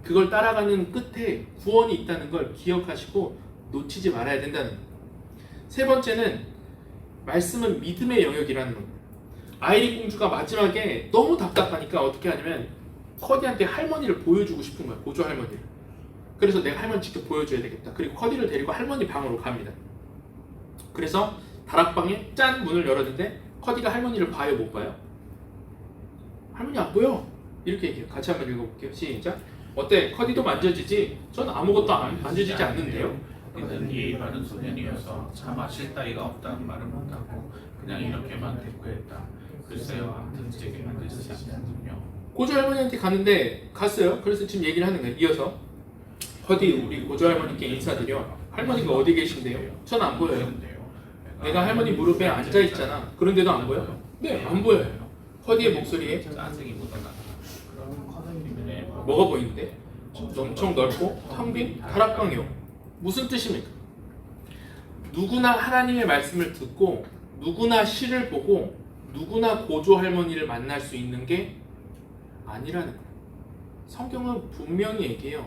그걸 따라가는 끝에 구원이 있다는 걸 기억하시고 놓치지 말아야 된다는 거예요. 세 번째는 말씀은 믿음의 영역이라는 겁니다. 아이린 공주가 마지막에 너무 답답하니까 어떻게 하냐면 커디한테 할머니를 보여주고 싶은 거예요. 보조 할머니를. 그래서 내가 할머니 직접 보여줘야 되겠다. 그리고 커디를 데리고 할머니 방으로 갑니다. 그래서 다락방에 짠 문을 열었는데 커디가 할머니를 봐요, 못 봐요? 할머니 안 보여. 이렇게 얘기해요. 같이 한번 읽어볼게요. 시작. 어때? 커디도 만져지지? 전 아무것도 만져지지 않는데요. 그는 예의 바른 소년이어서 차마 실 따위가 없다는 말을 못하고 그냥 이렇게만 대꾸했다. 글쎄요, 아무튼 제게 만들지 않는군요. 고조 할머니한테 갔는데 갔어요. 그래서 지금 얘기를 하는 거예요. 이어서 커디 우리 고조 할머니께 인사드려. 할머니가 어디 계신데요? 전 안 보여요. 내가 할머니 무릎에 앉아 있잖아. 그런데도 안 보여? 네, 안 보여요. 커디의 목소리에 짜증이 묻어나. 뭐가 보이는데? 엄청 넓고 텅 빈 다락방이요. 무슨 뜻입니까? 누구나 하나님의 말씀을 듣고 누구나 시를 보고 누구나 고조 할머니를 만날 수 있는 게 아니라는 거예요. 성경은 분명히 얘기해요.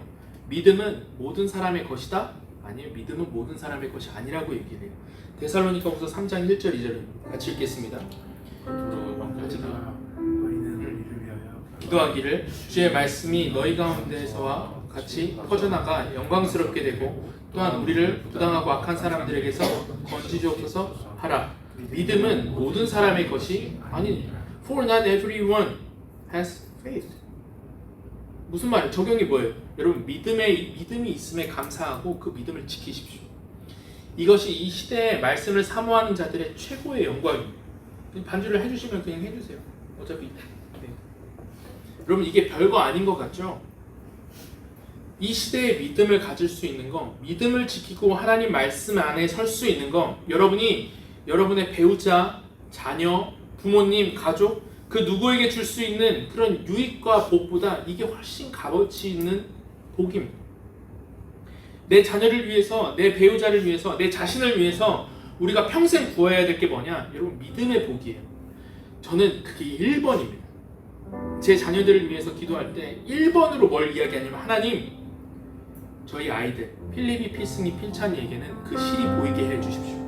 믿음은 모든 사람의 것이다? 아니요, 믿음은 모든 사람의 것이 아니라고 얘기를 해요. 데살로니가후서 3장 1절 2절 같이 읽겠습니다. 기도하기를 주의 말씀이 너희 가운데서와 같이 퍼져나가 영광스럽게 되고 또한 우리를 부당하고 악한 사람들에게서 건지주옵소서 하라. 믿음은 모든 사람의 것이 아니, for not everyone has faith. 무슨 말이에요? 적용이 뭐예요? 여러분, 믿음이 있음에 감사하고 그 믿음을 지키십시오. 이것이 이 시대의 말씀을 사모하는 자들의 최고의 영광입니다. 반주를 해주시면 그냥 해주세요. 어차피 네. 여러분, 이게 별거 아닌 것 같죠? 이 시대의 믿음을 가질 수 있는 거, 믿음을 지키고 하나님 말씀 안에 설 수 있는 거, 여러분이 여러분의 배우자, 자녀, 부모님, 가족 그 누구에게 줄 수 있는 그런 유익과 복보다 이게 훨씬 값어치 있는 복입니다. 내 자녀를 위해서, 내 배우자를 위해서, 내 자신을 위해서 우리가 평생 구해야 될 게 뭐냐? 여러분, 믿음의 복이에요. 저는 그게 1번입니다. 제 자녀들을 위해서 기도할 때 1번으로 뭘 이야기하냐면, 하나님, 저희 아이들 필립이, 필승이, 필찬이에게는 그 실이 보이게 해주십시오.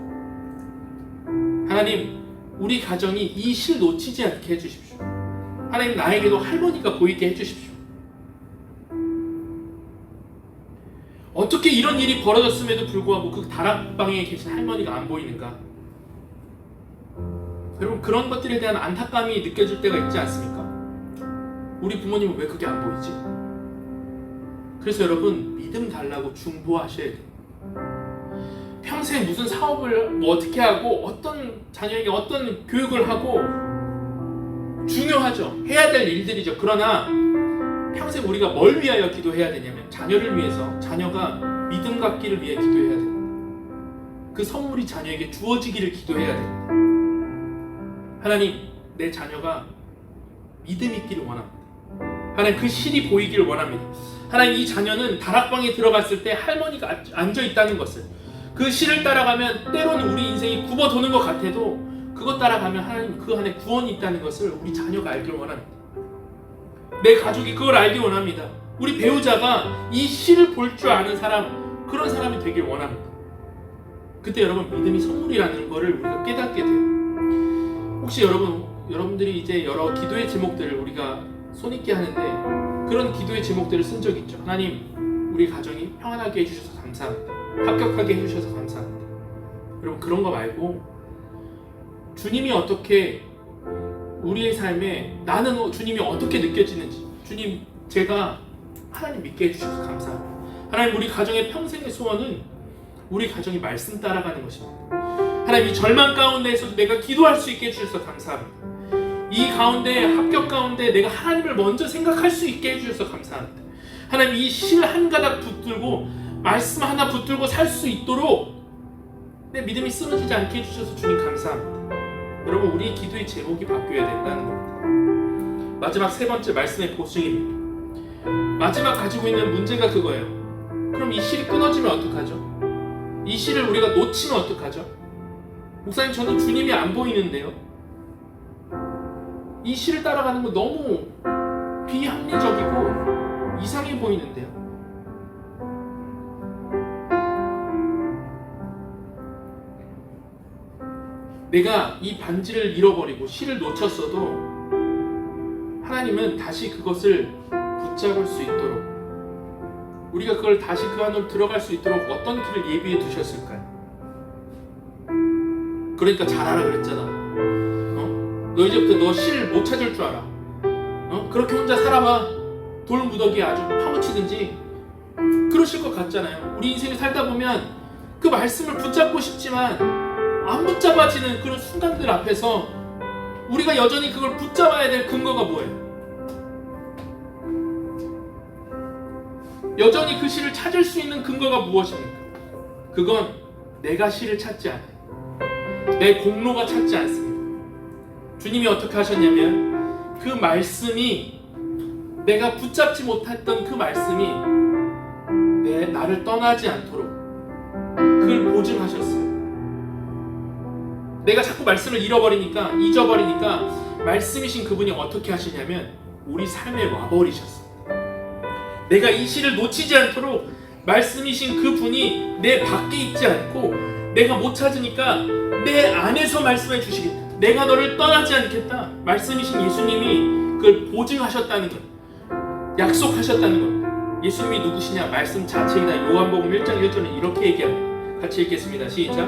하나님, 우리 가정이 이 실 놓치지 않게 해주십시오. 하나님, 나에게도 할머니가 보이게 해주십시오. 어떻게 이런 일이 벌어졌음에도 불구하고 그 다락방에 계신 할머니가 안 보이는가? 여러분, 그런 것들에 대한 안타까움이 느껴질 때가 있지 않습니까? 우리 부모님은 왜 그게 안 보이지? 그래서 여러분, 믿음 달라고 중보하셔야 돼요. 평생 무슨 사업을 뭐 어떻게 하고 어떤 자녀에게 어떤 교육을 하고 중요하죠. 해야 될 일들이죠. 그러나 평생 우리가 뭘 위하여 기도해야 되냐면 자녀를 위해서, 자녀가 믿음 갖기를 위해 기도해야 됩니다. 그 선물이 자녀에게 주어지기를 기도해야 됩니다. 하나님, 내 자녀가 믿음 있기를 원합니다. 하나님, 그 실이 보이기를 원합니다. 하나님, 이 자녀는 다락방에 들어갔을 때 할머니가 앉아있다는 것을, 그 실을 따라가면 때로는 우리 인생이 굽어도는 것 같아도 그것 따라가면 하나님 그 안에 구원이 있다는 것을 우리 자녀가 알기를 원합니다. 내 가족이 그걸 알기 원합니다. 우리 배우자가 이 실을 볼 줄 아는 사람, 그런 사람이 되길 원합니다. 그때 여러분, 믿음이 선물이라는 것을 우리가 깨닫게 돼요. 혹시 여러분들이 이제 여러 기도의 제목들을 우리가 손익게 하는데 그런 기도의 제목들을 쓴 적 있죠. 하나님, 우리 가정이 평안하게 해주셔서 감사합니다. 합격하게 해주셔서 감사합니다. 여러분, 그런 거 말고 주님이 어떻게 우리의 삶에, 나는 주님이 어떻게 느껴지는지, 주님, 제가 하나님 믿게 해주셔서 감사합니다. 하나님, 우리 가정의 평생의 소원은 우리 가정이 말씀 따라가는 것입니다. 하나님, 이 절망 가운데에서도 내가 기도할 수 있게 해주셔서 감사합니다. 이 가운데, 합격 가운데 내가 하나님을 먼저 생각할 수 있게 해주셔서 감사합니다. 하나님, 이 실 한 가닥 붙들고 말씀 하나 붙들고 살 수 있도록 내 믿음이 쓰러지지 않게 해주셔서 주님 감사합니다. 여러분, 우리의 기도의 제목이 바뀌어야 된다는 겁니다. 마지막 세 번째 말씀의 보충입니다. 마지막 가지고 있는 문제가 그거예요. 그럼 이 실이 끊어지면 어떡하죠? 이 실을 우리가 놓치면 어떡하죠? 목사님, 저는 주님이 안 보이는데요. 이 실을 따라가는 거 너무 비합리적이고 이상해 보이는데요. 내가 이 반지를 잃어버리고 실을 놓쳤어도 하나님은 다시 그것을 붙잡을 수 있도록, 우리가 그걸 다시 그 안으로 들어갈 수 있도록 어떤 길을 예비해 두셨을까요? 그러니까 잘하라 그랬잖아. 너 이제부터 너 실 못 찾을 줄 알아. 그렇게 혼자 살아봐. 돌 무더기에 아주 파묻히든지 그러실 것 같잖아요. 우리 인생을 살다 보면 그 말씀을 붙잡고 싶지만 안 붙잡아지는 그런 순간들 앞에서 우리가 여전히 그걸 붙잡아야 될 근거가 뭐예요? 여전히 그 실을 찾을 수 있는 근거가 무엇입니까? 그건 내가 실을 찾지 않아요. 내 공로가 찾지 않습니다. 주님이 어떻게 하셨냐면 그 말씀이, 내가 붙잡지 못했던 그 말씀이 나를 떠나지 않도록 그걸 보증하셨어요. 내가 자꾸 말씀을 잃어버리니까, 잊어버리니까 말씀이신 그분이 어떻게 하시냐면 우리 삶에 와버리셨습니다. 내가 이 시를 놓치지 않도록 말씀이신 그분이 내 밖에 있지 않고 내가 못 찾으니까 내 안에서 말씀해 주시겠다. 내가 너를 떠나지 않겠다. 말씀이신 예수님이 그걸 보증하셨다는 것, 약속하셨다는 것. 예수님이 누구시냐? 말씀 자체이다. 요한복음 1장 1절은 이렇게 얘기합니다. 같이 읽겠습니다. 시작.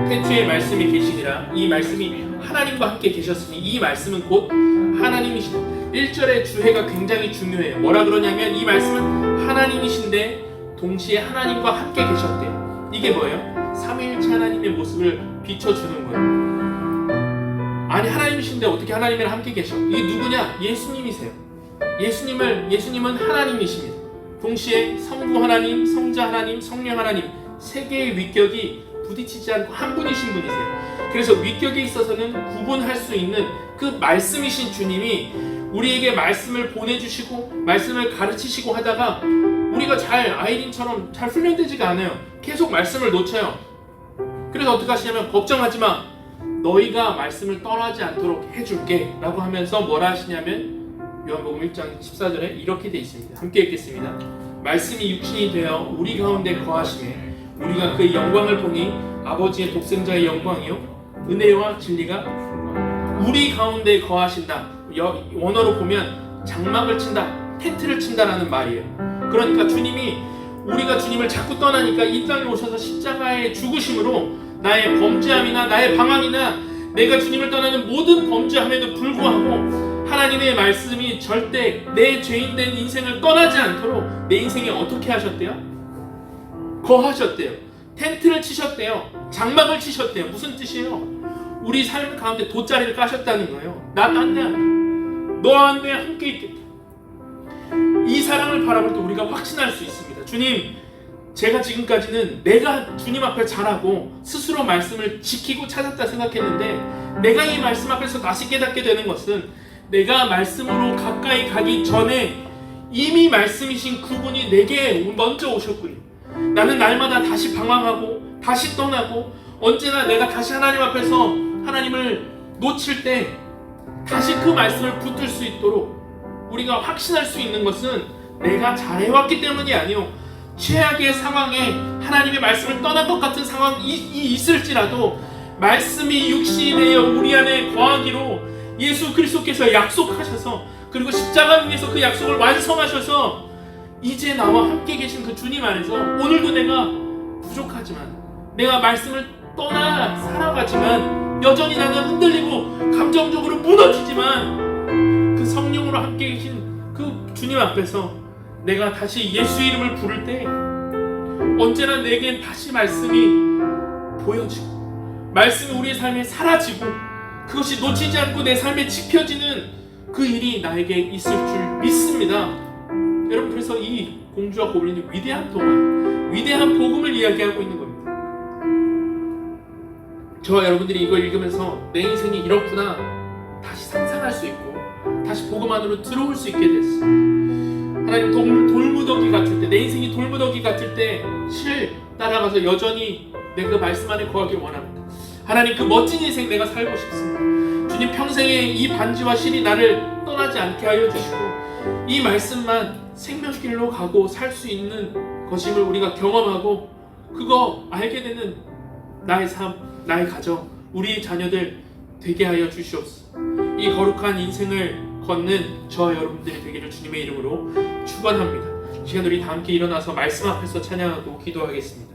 태초에 말씀이 계시니라. 이 말씀이 하나님과 함께 계셨으니 이 말씀은 곧 하나님이시다. 1절의 주해가 굉장히 중요해요. 뭐라 그러냐면 이 말씀은 하나님이신데 동시에 하나님과 함께 계셨대요. 이게 뭐예요? 삼위일체 하나님의 모습을 비춰주는 거예요. 아니 하나님이신데 어떻게 하나님이랑 함께 계셔? 이게 누구냐? 예수님이세요. 예수님은 하나님이십니다. 동시에 성부 하나님, 성자 하나님, 성령 하나님 세 개의 위격이 부딪히지 않고 한 분이신 분이세요. 그래서 위격에 있어서는 구분할 수 있는 그 말씀이신 주님이 우리에게 말씀을 보내주시고 말씀을 가르치시고 하다가 우리가 아이린처럼 잘 훈련되지가 않아요. 계속 말씀을 놓쳐요. 그래서 어떻게 하시냐면 걱정하지 마. 너희가 말씀을 떠나지 않도록 해줄게 라고 하면서 뭐라 하시냐면 요한복음 1장 14절에 이렇게 되어 있습니다. 함께 읽겠습니다. 말씀이 육신이 되어 우리 가운데 거하시매 우리가 그의 영광을 보니 아버지의 독생자의 영광이요 은혜와 진리가 우리 가운데 거하신다. 원어로 보면 장막을 친다, 텐트를 친다라는 말이에요. 그러니까 우리가 주님을 자꾸 떠나니까 이 땅에 오셔서 십자가의 죽으심으로 나의 범죄함이나 나의 방황이나 내가 주님을 떠나는 모든 범죄함에도 불구하고 하나님의 말씀이 절대 내 죄인된 인생을 떠나지 않도록 내 인생에 어떻게 하셨대요? 거하셨대요. 텐트를 치셨대요. 장막을 치셨대요. 무슨 뜻이에요? 우리 삶 가운데 돗자리를 까셨다는 거예요. 나 딴데 너와 내 함께 있겠다. 이 사랑을 바라볼 때 우리가 확신할 수 있습니다. 주님, 제가 지금까지는 내가 주님 앞에 잘하고 스스로 말씀을 지키고 찾았다 생각했는데 내가 이 말씀 앞에서 다시 깨닫게 되는 것은 내가 말씀으로 가까이 가기 전에 이미 말씀이신 그분이 내게 먼저 오셨군요. 나는 날마다 다시 방황하고 다시 떠나고 언제나 내가 다시 하나님 앞에서 하나님을 놓칠 때 다시 그 말씀을 붙들 수 있도록 우리가 확신할 수 있는 것은 내가 잘해왔기 때문이 아니요 최악의 상황에 하나님의 말씀을 떠난 것 같은 상황이 있을지라도 말씀이 육신이 되어 우리 안에 거하기로 예수 그리스도께서 약속하셔서 그리고 십자가 위에서 그 약속을 완성하셔서 이제 나와 함께 계신 그 주님 안에서 오늘도 내가 부족하지만 내가 말씀을 떠나 살아가지만 여전히 나는 흔들리고 감정적으로 무너지지만 그 성령으로 함께 계신 그 주님 앞에서 내가 다시 예수 이름을 부를 때 언제나 내겐 다시 말씀이 보여지고 말씀이 우리의 삶에 사라지고 그것이 놓치지 않고 내 삶에 지켜지는 그 일이 나에게 있을 줄 믿습니다. 여러분, 그래서 이 공주와 고블린이 위대한 동화, 위대한 복음을 이야기하고 있는 겁니다. 저와 여러분들이 이걸 읽으면서 내 인생이 이렇구나 다시 상상할 수 있고 다시 복음 안으로 들어올 수 있게 됐어. 하나님 돌무더기 같을 때, 내 인생이 돌무더기 같을 때 실 따라가서 여전히 내 그 말씀 안에 거하길 원합니다. 하나님, 그 멋진 인생 내가 살고 싶습니다. 주님, 평생에 이 반지와 실이 나를 떠나지 않게 하여 주시고 이 말씀만 생명길로 가고 살 수 있는 것임을 우리가 경험하고 그거 알게 되는 나의 삶, 나의 가정, 우리 자녀들 되게 하여 주시옵소서. 이 거룩한 인생을 걷는 저와 여러분들이 되기를 주님의 이름으로 축원합니다. 이 시간 우리 다 함께 일어나서 말씀 앞에서 찬양하고 기도하겠습니다.